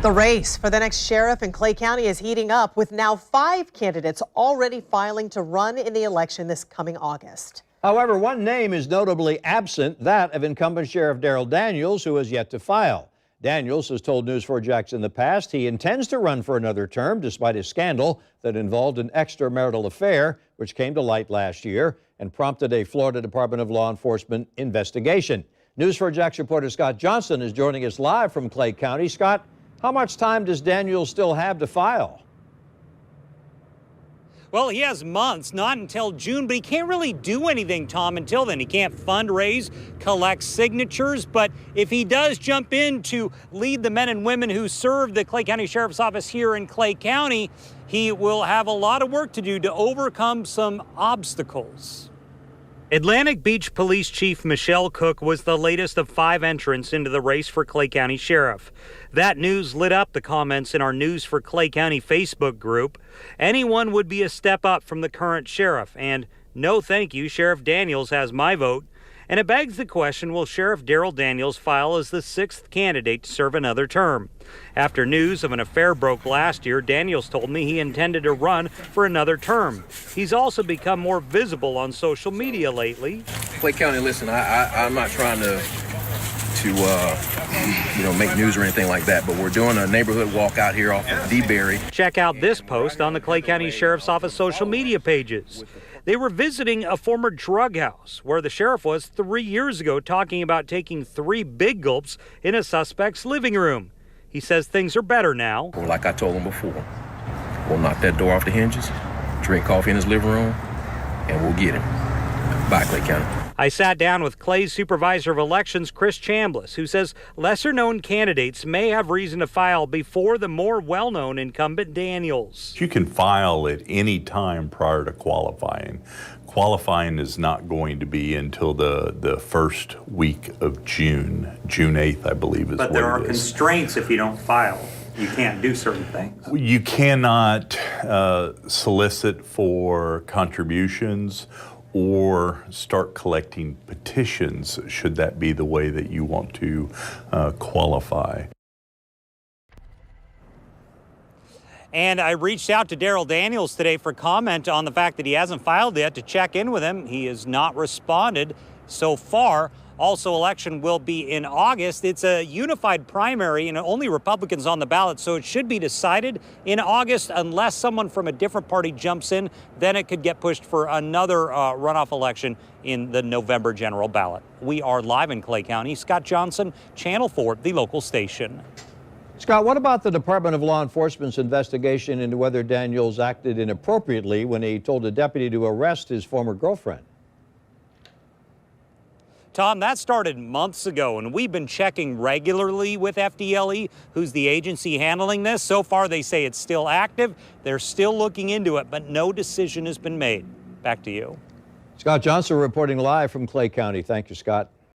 The race for the next sheriff in Clay County is heating up, with now 5 candidates already filing to run in the election this coming August. However, one name is notably absent, that of incumbent Sheriff Darryl Daniels, who has yet to file. Daniels has told News4Jax in the past he intends to run for another term despite a scandal that involved an extramarital affair, which came to light last year and prompted a Florida Department of Law Enforcement investigation. News4Jax reporter Scott Johnson is joining us live from Clay County. Scott, how much time does Daniels still have to file? Well, he has months, not until June, but he can't really do anything, Tom, until then. He can't fundraise, collect signatures, but if he does jump in to lead the men and women who serve the Clay County Sheriff's Office here in Clay County, he will have a lot of work to do to overcome some obstacles. Atlantic Beach Police Chief Michelle Cook was the latest of 5 entrants into the race for Clay County Sheriff. That news lit up the comments in our News for Clay County Facebook group. Anyone would be a step up from the current sheriff, and no thank you, Sheriff Daniels has my vote. And it begs the question, will Sheriff Darryl Daniels file as the 6th candidate to serve another term? After news of an affair broke last year, Daniels told me he intended to run for another term. He's also become more visible on social media lately. Clay County, listen, I'm not trying to make news or anything like that, but we're doing a neighborhood walk out here off of D-Berry. Check out this post on the Clay County Sheriff's Office social media pages. They were visiting a former drug house where the sheriff was 3 years ago, talking about taking 3 big gulps in a suspect's living room. He says things are better now. Well, like I told him before, we'll knock that door off the hinges, drink coffee in his living room, and we'll get him. Bye, Clay County. I sat down with Clay's supervisor of elections, Chris Chambliss, who says lesser-known candidates may have reason to file before the more well-known incumbent Daniels. You can file at any time prior to qualifying. Qualifying is not going to be until the first week of June. June 8th, I believe, is what it is. But there are constraints if you don't file. You can't do certain things. You cannot solicit for contributions or start collecting petitions, should that be the way that you want to qualify. And I reached out to Darryl Daniels today for comment on the fact that he hasn't filed yet, to check in with him. He has not responded so far. Also, election will be in August. It's a unified primary and only Republicans on the ballot, so it should be decided in August unless someone from a different party jumps in. Then it could get pushed for another runoff election in the November general ballot. We are live in Clay County. Scott Johnson, Channel 4, the local station. Scott, what about the Department of Law Enforcement's investigation into whether Daniels acted inappropriately when he told a deputy to arrest his former girlfriend? Tom, that started months ago, and we've been checking regularly with FDLE, who's the agency handling this. So far, they say it's still active. They're still looking into it, but no decision has been made. Back to you. Scott Johnson reporting live from Clay County. Thank you, Scott.